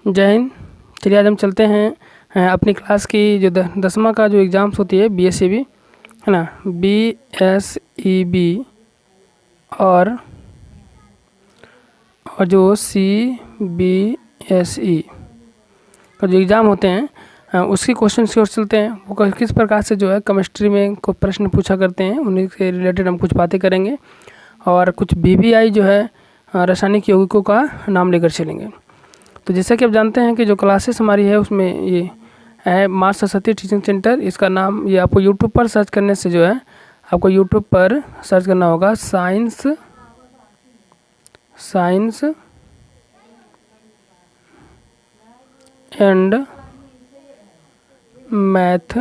जय हिंद। चलिए आज हम चलते हैं अपनी क्लास की जो 10वां का जो एग्ज़ाम्स होती है BSEB है ना, BSEB और जो CBSE का जो एग्ज़ाम होते हैं उसकी क्वेश्चन की ओर चलते हैं। वो किस प्रकार से जो है केमिस्ट्री में को प्रश्न पूछा करते हैं, उन्हीं से रिलेटेड हम कुछ बातें करेंगे और कुछ VBI जो है रासायनिक यौगिकों का नाम लेकर चलेंगे। तो जैसा कि आप जानते हैं कि जो क्लासेस हमारी है उसमें ये है माँ सरस्वती टीचिंग सेंटर। इसका नाम ये आपको यूट्यूब पर सर्च करने से जो है आपको यूट्यूब पर सर्च करना होगा साइंस एंड मैथ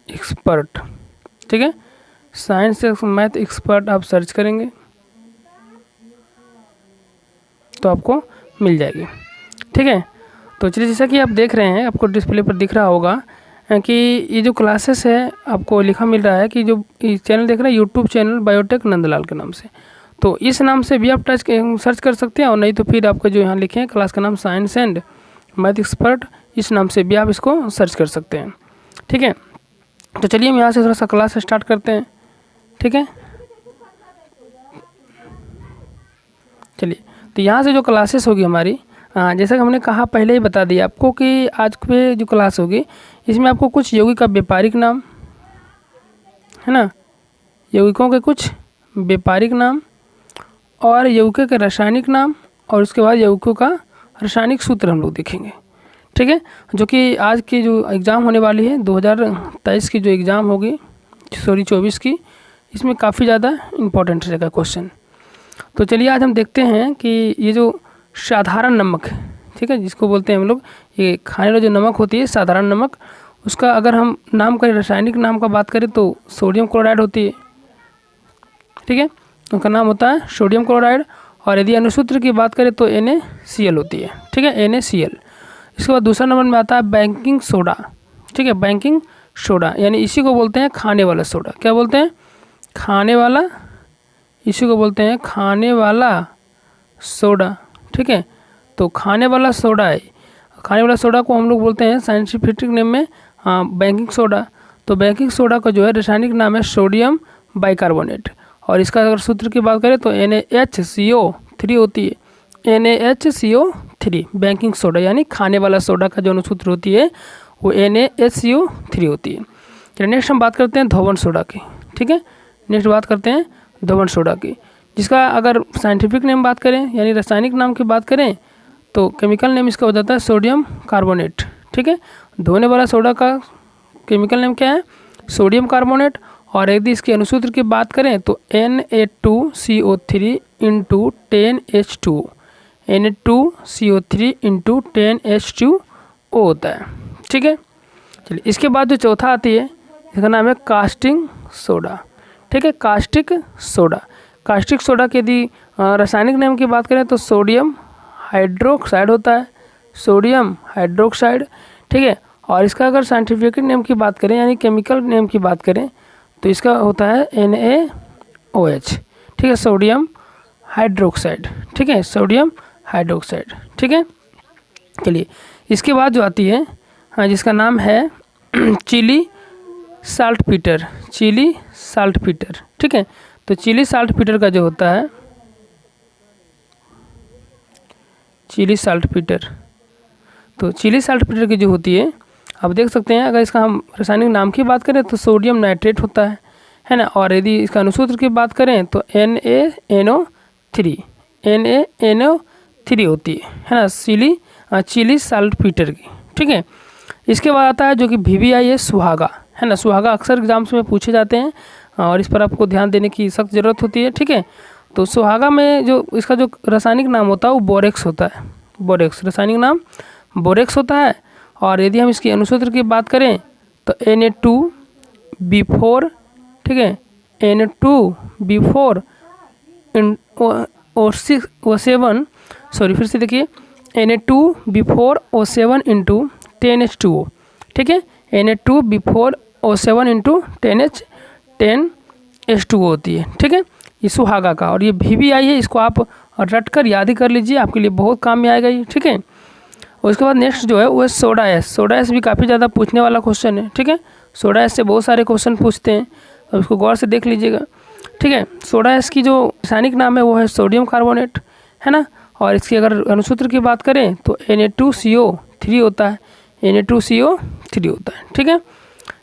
एक्सपर्ट। ठीक है, साइंस मैथ एक्सपर्ट आप सर्च करेंगे तो आपको मिल जाएगी। ठीक है, तो चलिए जैसा कि आप देख रहे हैं, आपको डिस्प्ले पर दिख रहा होगा कि ये जो क्लासेस है आपको लिखा मिल रहा है कि जो चैनल देख रहे हैं यूट्यूब चैनल बायोटेक नंदलाल के नाम से, तो इस नाम से भी आप सर्च कर सकते हैं और नहीं तो फिर आपको जो यहाँ लिखे हैं क्लास का नाम साइंस एंड मैथ एक्सपर्ट, इस नाम से भी आप इसको सर्च कर सकते हैं। ठीक है, तो चलिए हम यहाँ से थोड़ा सा क्लास स्टार्ट करते हैं। ठीक है, चलिए तो यहाँ से जो क्लासेस होगी हमारी, जैसा कि हमने कहा पहले ही बता दिया आपको कि आज पे जो क्लास होगी इसमें आपको कुछ यौगिक का व्यापारिक नाम है ना, यौगिकों के कुछ व्यापारिक नाम और यौगिकों के रासायनिक नाम और उसके बाद यौगिकों का रासायनिक सूत्र हम लोग देखेंगे। ठीक है, जो कि आज की जो एग्ज़ाम होने वाली है 2023 की जो एग्ज़ाम होगी 24 की, इसमें काफ़ी ज़्यादा इम्पोर्टेंट रहेगा क्वेश्चन। तो चलिए आज हम देखते हैं कि ये जो साधारण नमक है, ठीक है, जिसको बोलते हैं हम लोग ये खाने वाली जो नमक होती है साधारण नमक, उसका अगर हम नाम करें रासायनिक नाम का बात करें तो सोडियम क्लोराइड होती है। ठीक है, उनका नाम होता है सोडियम क्लोराइड। और यदि अनुसूत्र की बात करें तो NaCl होती है। ठीक है, NaCl। इसके बाद दूसरा नंबर में आता है बेकिंग सोडा। ठीक है, बेकिंग सोडा यानी इसी को बोलते हैं खाने वाला सोडा। क्या बोलते हैं? खाने वाला, इसी को बोलते हैं खाने वाला सोडा। ठीक है, तो खाने वाला सोडा है, खाने वाला सोडा को हम लोग बोलते हैं साइंटिफिक नेम में बेकिंग सोडा। तो बेकिंग सोडा का जो है रासायनिक नाम है सोडियम बाइकार्बोनेट और इसका अगर सूत्र की बात करें तो NaHCO3 होती है। NaHCO3 बेकिंग सोडा यानी खाने वाला सोडा का जो अनुसूत्र होती है वो NaHCO3 होती है। चलिए नेक्स्ट हम बात करते हैं धोवन सोडा की। ठीक है, नेक्स्ट बात करते हैं धोवन सोडा की, जिसका अगर साइंटिफिक नेम बात करें यानी रासायनिक नाम की बात करें तो केमिकल नेम इसका हो जाता है सोडियम कार्बोनेट। ठीक है, धोने वाला सोडा का केमिकल नेम क्या है? Sodium carbonate. और यदि इसके अनुसूत्र की बात करें तो Na2CO3 into 10H2O, Na2CO3 into 10H2O होता है। ठीक है, चलिए इसके बाद जो चौथा आती है इसका नाम है कास्टिंग सोडा। ठीक है, कास्टिक सोडा। कास्टिक सोडा के यदि रासायनिक नाम की बात करें तो सोडियम हाइड्रोक्साइड होता है, सोडियम हाइड्रोक्साइड। ठीक है, और इसका अगर साइंटिफिक नेम की बात करें यानी केमिकल नेम की बात करें तो इसका होता है NaOH। ठीक है, सोडियम हाइड्रोक्साइड। ठीक है, सोडियम हाइड्रोक्साइड। ठीक है, चलिए इसके बाद जो आती है जिसका नाम है चिली साल्टपीटर, चिली साल्टपीटर। ठीक है, तो चिली साल्टपीटर का जो होता है चिली साल्टपीटर, तो चिली साल्टपीटर की जो होती है आप देख सकते हैं, अगर इसका हम रासायनिक नाम की बात करें तो सोडियम नाइट्रेट होता है ना, और यदि इसका अनुसूत्र की बात करें तो NaNO3 होती है ना, चिली साल्टपीटर की। ठीक है, इसके बाद आता है जो कि VBI है सुहागा, है ना। सुहागा अक्सर एग्जाम्स में पूछे जाते हैं और इस पर आपको ध्यान देने की सख्त ज़रूरत होती है। ठीक है, तो सुहागा में जो इसका जो रासायनिक नाम होता है वो बोरेक्स होता है। बोरेक्स, रासायनिक नाम बोरेक्स होता है। और यदि हम इसकी अनुसूत्र की बात करें तो Na2B4। ठीक है, Na2B4 O7, सॉरी फिर से देखिए, Na2B4O7 इंटू 10H2O। ठीक है, Na2B4O7 इंटू 10H2O होती है। ठीक है, ये सुहागा का। और ये VBI है, इसको आप और रट कर याद ही कर लीजिए, आपके लिए बहुत काम में आएगा ये, ठीक है। उसके बाद नेक्स्ट जो है वो है सोडा एस। सोडा एस भी काफ़ी ज़्यादा पूछने वाला क्वेश्चन है, ठीक है। सोडा एस से बहुत सारे क्वेश्चन पूछते हैं, तो उसको गौर से देख लीजिएगा, ठीक है। सोडा एस की जो रासायनिक नाम है वो है सोडियम कार्बोनेट, है ना। और इसकी अगर अनुसूत्र की बात करें तो Na2CO3 होता है, Na2CO3 होता है, ठीक है।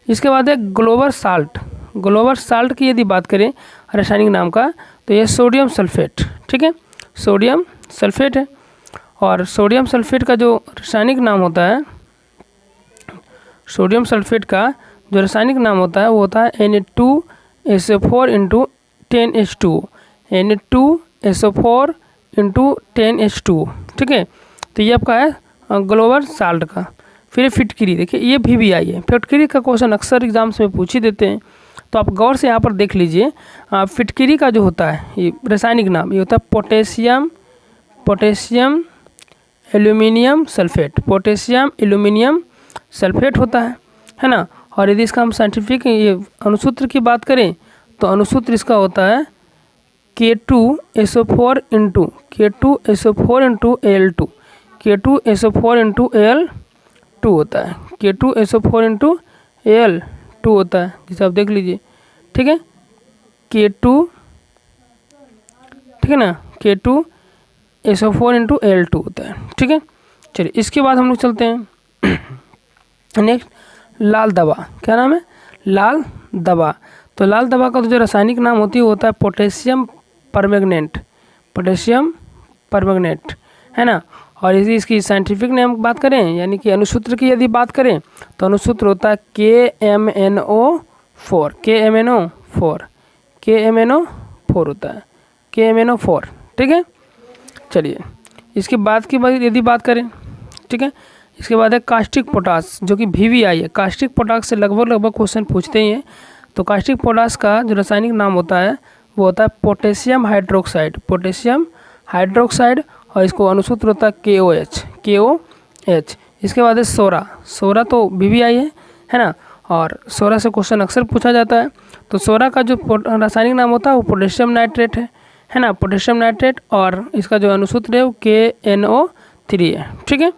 इसके बाद है ग्लोबल साल्ट। ग्लोबल साल्ट की यदि बात करें रासायनिक नाम का तो ये सोडियम सल्फेट, ठीक है, सोडियम सल्फेट है। और सोडियम सल्फेट का जो रासायनिक नाम होता है, सोडियम सल्फेट का जो रासायनिक नाम होता है वो होता है Na2SO4 × 10H2, Na2SO4 × 10H2, ठीक है। तो ये आपका है ग्लोबल साल्ट का। फिर फिटकरी, देखिए ये भी आई है, फिटकरी का क्वेश्चन अक्सर एग्जाम्स में पूछ ही देते हैं, तो आप गौर से यहाँ पर देख लीजिए। फिटकरी का जो होता है ये रासायनिक नाम, ये होता है potassium aluminium sulphate, potassium aluminium sulphate होता है ना। और यदि इसका हम साइंटिफिक ये अनुसूत्र की बात करें तो अनुसूत्र इसका होता है K2SO4 × Al2, K2SO4 × Al2 होता है, K2SO4 × Al2 होता है, जिसे आप देख लीजिए, ठीक है। K2, ठीक है ना, K2SO4 × Al2 होता है, ठीक है। चलिए इसके बाद हम लोग चलते हैं नेक्स्ट, लाल दवा। क्या नाम है? लाल दवा। तो लाल दवा का तो जो रासायनिक नाम होती है वो होता है पोटेशियम परमैंगनेट, पोटेशियम परमैंगनेट, है ना। और यदि इसकी साइंटिफिक नेम बात करें यानी कि अनुसूत्र की यदि बात करें तो अनुसूत्र होता है KMNO4, KMNO4 होता है, KMNO4, ठीक है। चलिए इसके बाद की यदि बात करें, ठीक है, इसके बाद है कास्टिक पोटास, जो कि VVI है। कास्टिक पोटास से लगभग क्वेश्चन पूछते ही हैं। तो कास्टिक पोटास का जो रासायनिक नाम होता है वो होता है पोटेशियम हाइड्रोक्साइड, पोटेशियम हाइड्रोक्साइड, और इसको अनुसूत्र होता है KOH। इसके बाद है सोरा। सोरा तो VVI है ना, और सोरा से क्वेश्चन अक्सर पूछा जाता है। तो सोरा का जो रासायनिक नाम होता है वो पोटेशियम नाइट्रेट है ना, पोटेशियम नाइट्रेट, और इसका जो अनुसूत्र है वो KNO3 है, ठीक है।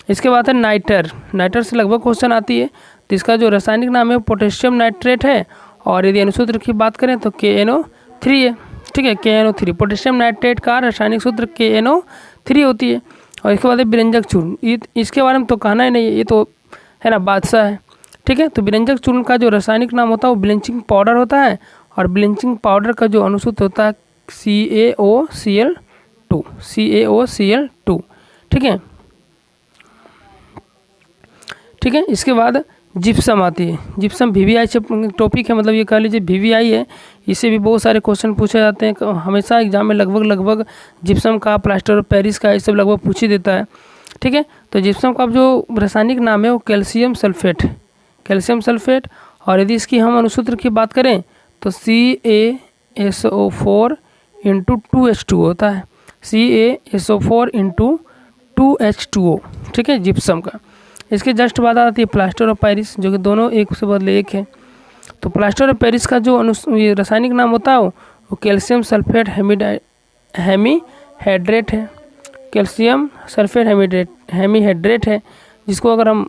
इसके बाद है नाइटर। नाइटर से लगभग क्वेश्चन आती है, तो इसका जो रासायनिक नाम है वो पोटेशियम नाइट्रेट है, और यदि अनुसूत्र की बात करें तो KNO3 है, ठीक है, KNO3। पोटेशियम नाइट्रेट का रासायनिक सूत्र KNO3 होती है। और इसके बाद है विरंजक चूर्ण। इसके बारे में तो कहना ही नहीं है, ये तो है ना बादशाह है, ठीक है। तो विरंजक चूर्ण का जो रासायनिक नाम होता है वो ब्लीचिंग पाउडर होता है, और ब्लीचिंग पाउडर का जो अनुसूत्र होता है CaOCl2, ठीक है, ठीक है। इसके बाद जिप्सम आती है। जिप्सम VVI से टॉपिक है, मतलब ये कह लीजिए VVI है, इससे भी बहुत सारे क्वेश्चन पूछे जाते हैं हमेशा एग्जाम में। लगभग जिप्सम का, प्लास्टर ऑफ पेरिस का, ये सब लगभग पूछ ही देता है, ठीक है। तो जिप्सम का जो रासायनिक नाम है वो कैल्शियम सल्फेट, कैल्शियम सल्फेट। और यदि इसकी हम अनुसूत्र की बात करें तो CaSO4 × 2H2 होता है, CaSO4 × 2H2O, ठीक है, जिप्सम का। इसके जस्ट बाद आती है प्लास्टर ऑफ पेरिस, जो कि दोनों एक से बदले एक है। तो प्लास्टर ऑफ पेरिस का जो रासायनिक नाम होता है वो कैल्शियम सल्फेट हेमीहाइड्रेट है, कैल्शियम सल्फेट हेमीहाइड्रेट है, जिसको अगर हम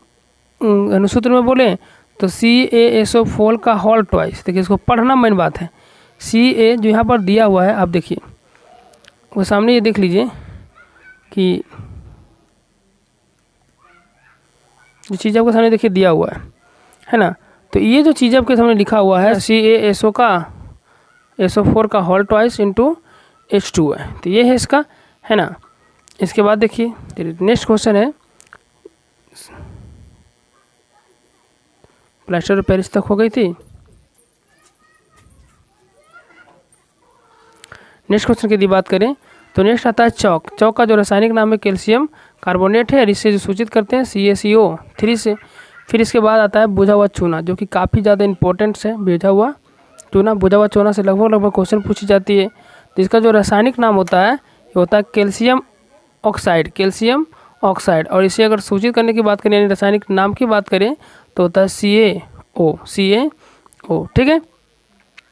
अनुसूत्र में बोलें तो CaSO4 का होल ट्वाइस। देखिए इसको पढ़ना मेन बात है। Ca जो यहाँ पर दिया हुआ है, आप देखिए वो सामने, ये देख लीजिए कि जो चीज़ आपके सामने देखिए दिया हुआ है ना। तो ये जो चीज़ आपके सामने लिखा हुआ है CaSO4 का होल ट्वाइस × H2 है, तो ये है इसका, है ना। इसके बाद देखिए नेक्स्ट क्वेश्चन है, प्लास्टर ऑफ पेरिस तक हो गई थी। नेक्स्ट क्वेश्चन की यदि बात करें तो नेक्स्ट आता है चौक। चौक का जो रासायनिक नाम है कैल्शियम कार्बोनेट है, और इससे जो सूचित करते हैं CaCO3 से। फिर इसके बाद आता है बुझा हुआ चूना, जो कि काफ़ी ज़्यादा इंपॉर्टेंट है। बुझा हुआ चूना से लगभग क्वेश्चन पूछी जाती है। तो इसका जो रासायनिक नाम होता है ये होता है कैल्शियम ऑक्साइड। और इसे अगर सूचित करने की बात करें यानी रासायनिक नाम की बात करें तो होता है CaO, ठीक है।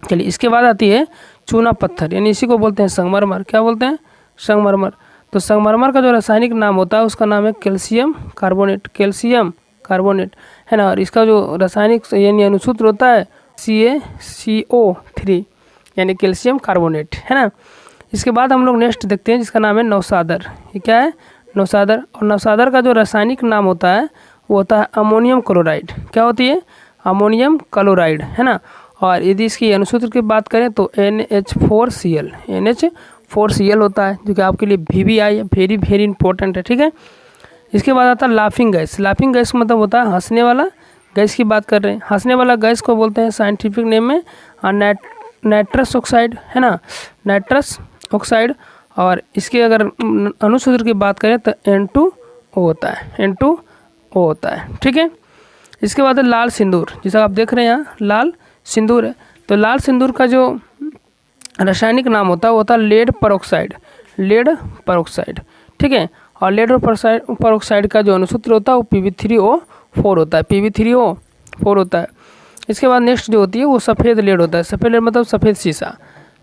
चलिए इसके बाद आती है चूना पत्थर, यानी इसी को बोलते हैं संगमरमर। क्या बोलते हैं? संगमरमर। तो संगमरमर का जो रासायनिक नाम होता है उसका नाम है कैल्शियम कार्बोनेट, कैल्शियम कार्बोनेट, है ना। और इसका जो रासायनिक यानी अनुसूत्र होता है CaCO3 यानी कैल्शियम कार्बोनेट, है ना। इसके बाद हम लोग नेक्स्ट देखते हैं जिसका नाम है नौसादर। ये क्या है? नौसादर। और नौसादर का जो रासायनिक नाम होता है वो होता है अमोनियम क्लोराइड। क्या होती है? अमोनियम क्लोराइड, है ना। और यदि इसकी अनुसूत्र की बात करें तो NH4Cl, NH4Cl होता है, जो कि आपके लिए VBI है, वेरी वेरी इंपॉर्टेंट है, ठीक है। इसके बाद आता है लाफिंग गैस। लाफिंग गैस का मतलब होता है हंसने वाला गैस की बात कर रहे हैं। हंसने वाला गैस को बोलते हैं साइंटिफिक नेम में नाइट्रस ऑक्साइड, है ना, नाइट्रस ऑक्साइड। और इसके अगर अनुसूत्र की बात करें तो N2O होता है, N2O होता है, ठीक है। इसके बाद है लाल सिंदूर, जिसे आप देख रहे हैं यहाँ लाल सिंदूर है। तो लाल सिंदूर का जो रासायनिक नाम होता है वो होता है लेड परऑक्साइड, लेड परऑक्साइड, ठीक है। और लेड परऑक्साइड का जो अनुसूत्र होता है वो Pb3O4 होता है, Pb3O4 होता है। इसके बाद नेक्स्ट जो होती है वो सफ़ेद लेड होता है। सफ़ेद लेड मतलब सफ़ेद शीशा,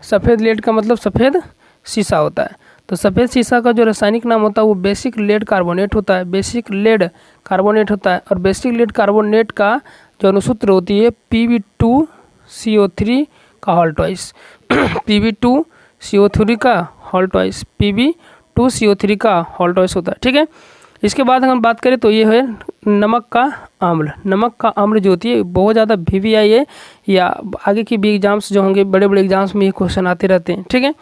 सफ़ेद लेड का मतलब सफ़ेद शीशा होता है। तो सफ़ेद शीशा का जो रासायनिक नाम होता है वो बेसिक लेड कार्बोनेट होता है, बेसिक लेड कार्बोनेट होता है। और बेसिक लेड कार्बोनेट का जो अनुसूत्र होती है Pb2CO3 का होल ट्वाइस, Pb2CO3 का होल ट्वाइस, Pb2CO3 का होल ट्वाइस होता है, ठीक है। इसके बाद हम बात करें तो ये है नमक का अम्ल। नमक का अम्ल जो होती है बहुत ज़्यादा VBI है, या आगे की भी एग्जाम्स जो होंगे बड़े बड़े एग्जाम्स में ये क्वेश्चन आते रहते हैं, ठीक है।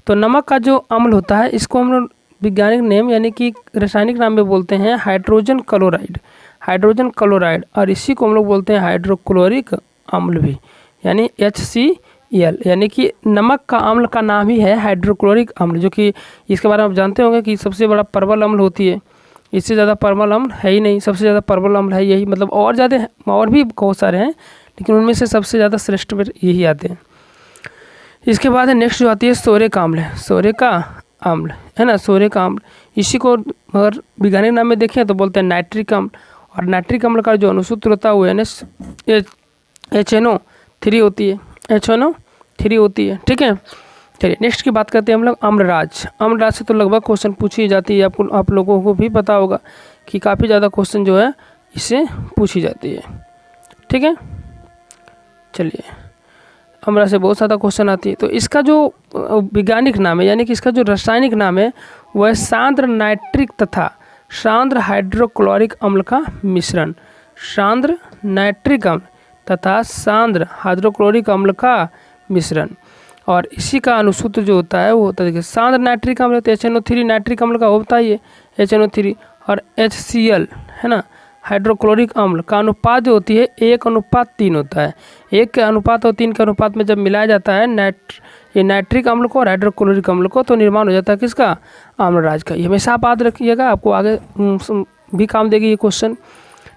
तो नमक का जो अम्ल होता है इसको हम लोग वैज्ञानिक नेम यानी कि रासायनिक नाम में बोलते हैं हाइड्रोजन क्लोराइड, हाइड्रोजन क्लोराइड। और इसी को हम लोग बोलते हैं हाइड्रोक्लोरिक अम्ल भी, यानी HCl, यानी कि नमक का अम्ल का नाम ही है हाइड्रोक्लोरिक अम्ल, जो कि इसके बारे में आप जानते होंगे कि सबसे बड़ा परवल अम्ल होती है, इससे ज़्यादा परवल अम्ल है ही नहीं, सबसे ज़्यादा परवल अम्ल है यही, मतलब और ज़्यादा और भी बहुत सारे हैं लेकिन उनमें से सबसे ज़्यादा श्रेष्ठ में यही आते हैं। इसके बाद है नेक्स्ट जो आती है सोरेक अम्ल, सोरेक का अम्ल, है ना, सोरेक अम्ल। इसी को अगर वैज्ञानिक नाम में देखें तो बोलते हैं नाइट्रिक अम्ल। और नाइट्रिक अम्ल का जो अनुसूत्र होता है वो HNO3 होती है, HNO3 होती है, ठीक है। चलिए नेक्स्ट की बात करते हैं हम लोग अम्लराज। अम्लराज से तो लगभग क्वेश्चन पूछी जाती है, आपको आप लोगों को भी पता होगा कि काफ़ी ज़्यादा क्वेश्चन जो है इससे पूछी जाती है, ठीक है। चलिए अम्लराज से बहुत ज़्यादा क्वेश्चन आती है। तो इसका जो वैज्ञानिक नाम है यानी कि इसका जो रासायनिक नाम है वह है सांद्र नाइट्रिक तथा सांद्र हाइड्रोक्लोरिक अम्ल का मिश्रण, सांद्र नाइट्रिक अम्ल तथा सांद्र हाइड्रोक्लोरिक अम्ल का मिश्रण। और इसी का अनुसूत्र जो होता है वो होता है सांद्र नाइट्रिक अम्ल तो HNO3 नाइट्रिक अम्ल का होता ही है HNO3, और HCl, है ना, हाइड्रोक्लोरिक अम्ल का अनुपात जो होती है 1:3 होता है। 1 के अनुपात और 3 के अनुपात में जब मिलाया जाता है ये नाइट्रिक अम्ल को और हाइड्रोक्लोरिक अम्ल को तो निर्माण हो जाता है किसका? अम्लराज का। ये हमेशा आप याद रखिएगा, आपको आगे भी काम देगी ये क्वेश्चन,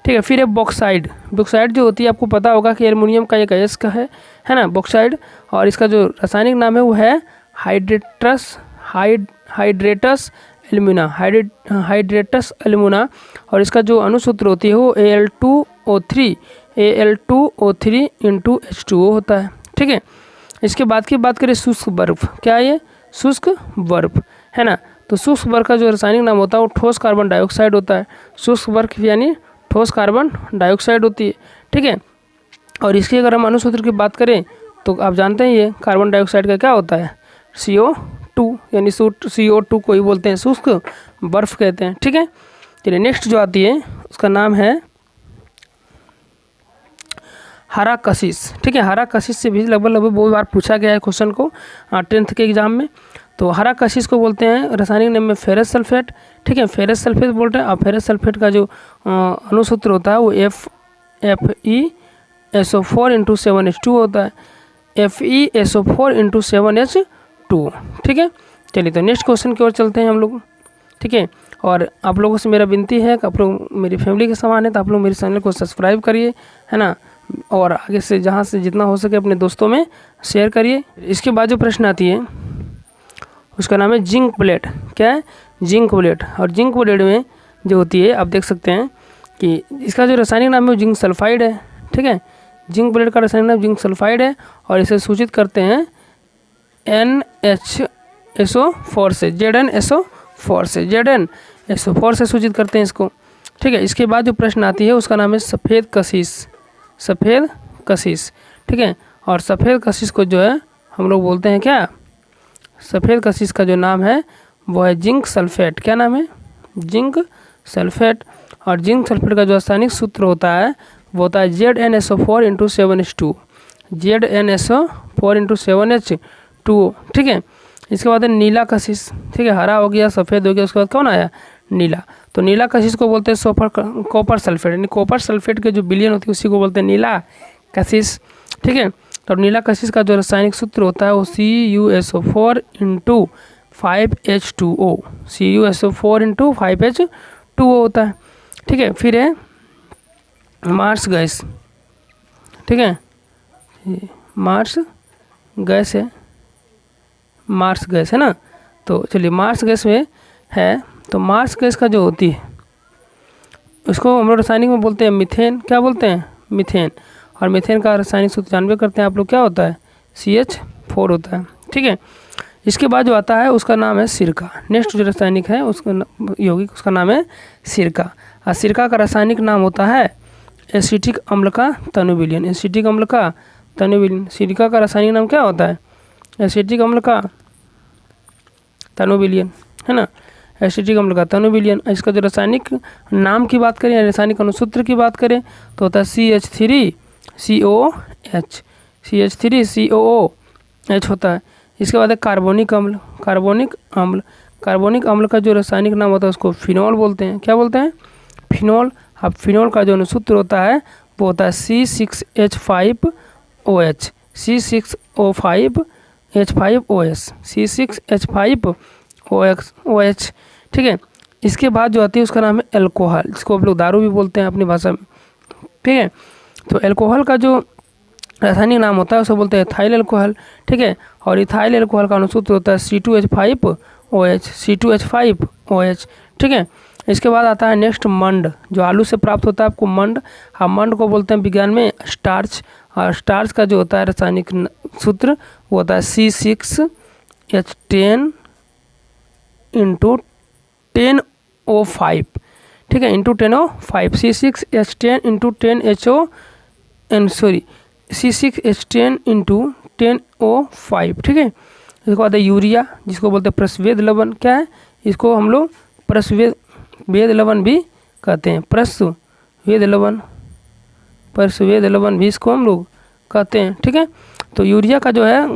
ठीक है। फिर है बॉक्साइड। बॉक्साइड जो होती है आपको पता होगा कि एल्युमिनियम का एक अयस्क है ना, बॉक्साइड। और इसका जो रासायनिक नाम है वो है हाइड्रेटस एल्युमिना, हाइड्रेटस एल्युमिना। और इसका जो अनुसूत्र होती है वो Al2O3 इंटू H2O होता है, ठीक है। इसके बाद की बात करें शुष्क बर्फ। क्या है ये? शुष्क बर्फ, है ना। तो शुष्क बर्फ का जो रासायनिक नाम होता है वो ठोस कार्बन डाइऑक्साइड होता है। शुष्क बर्फ यानी ठोस कार्बन डाइऑक्साइड होती है, ठीक है। और इसकी अगर हम अनुसूत्र की बात करें तो आप जानते हैं ये कार्बन डाइऑक्साइड का क्या होता है? CO2, यानी CO2 को ही बोलते हैं शुष्क बर्फ कहते हैं, ठीक है। चलिए नेक्स्ट जो आती है उसका नाम है हरा कशिश, ठीक है। हरा कशिश से भी लगभग बहुत बार पूछा गया है क्वेश्चन को 10th के एग्जाम में। तो हरा कशिश को बोलते हैं रासायनिक नाम में फेरस सल्फेट, ठीक है, फेरस सल्फेट बोलते हैं। और फेरस सल्फेट का जो अनुसूत्र होता है वो FeSO4 इंटू 7H2 होता है, FeSO4 इंटू 7H2, ठीक है। चलिए तो नेक्स्ट क्वेश्चन की ओर चलते हैं हम लोग, ठीक है। और आप लोगों से मेरा विनती है कि आप लोग मेरी फैमिली के समान है तो आप लोग मेरे चैनल को सब्सक्राइब करिए, है ना, और आगे से जहाँ से जितना हो सके अपने दोस्तों में शेयर करिए। इसके बाद जो प्रश्न आती है उसका नाम है जिंक प्लेट। क्या है? Zinc plate. और जिंक प्लेट में जो होती है आप देख सकते हैं कि इसका जो रासायनिक नाम है वो जिंक सल्फाइड है, ठीक है। जिंक प्लेट का रासायनिक नाम जिंक सल्फाइड है और इसे सूचित करते हैं SO4 से, ZnSO4 से, ZnSO4 से सूचित करते हैं इसको। ठीक है, इसके बाद जो प्रश्न आती है उसका नाम है सफ़ेद कशिश, सफ़ेद कशिश। ठीक है, और सफ़ेद कशिश को जो है हम लोग बोलते हैं क्या, सफ़ेद कशिश का जो नाम है वो है जिंक सल्फेट। क्या नाम है, जिंक सल्फेट। और जिंक सल्फेट का जो रासायनिक सूत्र होता है वो होता है ZnSO4 × 7H2, ZnSO4 × 7H2O। ठीक है, इसके बाद है नीला कशिश। ठीक है, हरा हो गया, सफ़ेद हो गया, उसके बाद कौन आया, नीला। तो नीला कशिश को बोलते हैं कॉपर सल्फेट, यानी कॉपर सल्फेट के जो विलयन होती है उसी को बोलते हैं नीला कशिश। ठीक है, तो नीला कशिश का जो रासायनिक सूत्र होता है वो CuSO4 × 5H2O, CuSO4 × 5H2O होता है। ठीक है, फिर है मार्स गैस। ठीक है, मार्स गैस है, मार्स गैस है ना। तो चलिए मार्स गैस में है, तो मार्स गैस का जो होती है उसको हम लोग रासायनिक में बोलते हैं मीथेन। क्या बोलते हैं, मीथेन। और मीथेन का रासायनिक सूत्र जानबे करते हैं आप लोग, क्या होता है, CH4 होता है। ठीक है, इसके बाद जो आता है उसका नाम है सिरका। नेक्स्ट जो रासायनिक है उसका यौगिक, उसका नाम है सिरका। और सिरका का रासायनिक नाम होता है एसिटिक अम्ल का तनुविलयन, एसिटिक अम्ल का तनुविलयन। सिरका का रासायनिक नाम क्या होता है, एसिटिक अम्ल का तनुविलयन, है ना, एसिटिक अम्ल का तनुविलयन। इसका जो रासायनिक नाम की बात करें, रासायनिक अनुसूत्र की बात करें तो होता है CH3COOH, CH3COOH होता है। इसके बाद है कार्बोनिक अम्ल, कार्बोनिक अम्ल। कार्बोनिक अम्ल का जो रासायनिक नाम होता है उसको फिनॉल बोलते हैं। क्या बोलते हैं, फिनॉल। अब फिनॉल का जो अनुसूत्र होता है वो होता है C6H5OH, C6O5H5OS, C6H5OH। ठीक है, इसके बाद जो आती है उसका नाम है एल्कोहल, जिसको आप लोग दारू भी बोलते हैं अपनी भाषा में। ठीक है, तो एल्कोहल का जो रासायनिक नाम होता है उसे बोलते हैं इथाइल एल्कोहल। ठीक है, और इथाइल एल्कोहल का अनुसूत्र होता है C2H5OH, C2H5OH। ठीक है, इसके बाद आता है नेक्स्ट मंड, जो आलू से प्राप्त होता है आपको मंड। हम मंड को बोलते हैं विज्ञान में स्टार्च। और स्टार्च का जो होता है रासायनिक सूत्र वो होता है C6H10 × 10O5। ठीक है, × 10O5, C6H10 × 10C6H10 × 10O5। ठीक है, इसके बाद है यूरिया, जिसको बोलते हैं प्रस्वेद लवण। क्या है, इसको हम लोग प्रस्वेद लवण भी कहते हैं, प्रस्वेद लवण, प्रस्वेद लवण भी इसको हम लोग कहते हैं। ठीक है, तो यूरिया का जो है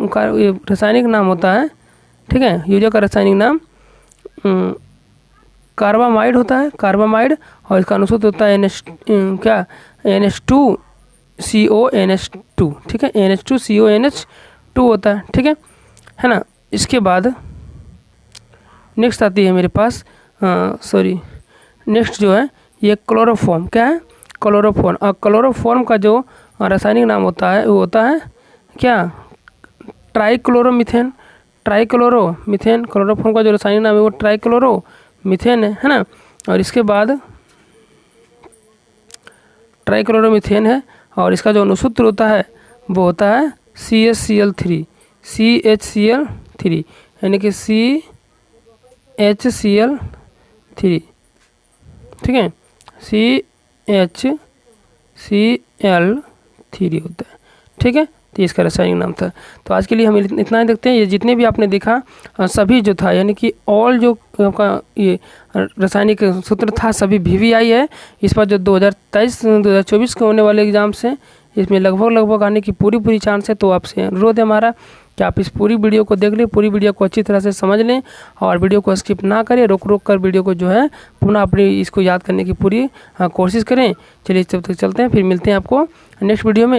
रासायनिक नाम होता है, ठीक है, यूरिया का रासायनिक नाम कार्बामाइड होता है, कार्बामाइड। और इसका अनुसूत्र होता है NH2CONH2। ठीक है, NH2CONH2 होता है। ठीक है ना। इसके बाद नेक्स्ट आती है मेरे पास नेक्स्ट जो है ये क्लोरोफॉर्म। क्या है, क्लोरोफॉर्म। और क्लोरोफॉर्म का जो रासायनिक नाम होता है वो होता है क्या, ट्राइक्लोरोमीथेन, ट्राइक्लोरोमीथेन। क्लोरोफॉर्म का जो रासायनिक नाम है वो ट्राइक्लोरोमीथेन है ना। और इसके बाद ट्राइक्लोरोमीथेन है, और इसका जो अनुसूत्र होता है वो होता है CHCl3, CHCl3, यानी कि CHCl3। ठीक है, CHCl3 होता है। ठीक है, तो इसका रासायनिक नाम था। तो आज के लिए हम इतना ही देखते हैं। ये जितने भी आपने देखा सभी जो था, यानी कि ऑल जो आपका ये रासायनिक सूत्र था सभी VVI है। इस पर जो 2023-2024 के होने वाले एग्जाम्स हैं इसमें लगभग आने की पूरी चांस है। तो आपसे अनुरोध है हमारा कि आप इस पूरी वीडियो को देख लें, पूरी वीडियो को अच्छी तरह से समझ लें और वीडियो को स्किप ना करें, रोक कर वीडियो को जो है पुनः अपनी इसको याद करने की पूरी कोशिश करें। चलिए तब तक चलते हैं, फिर मिलते हैं आपको नेक्स्ट वीडियो में।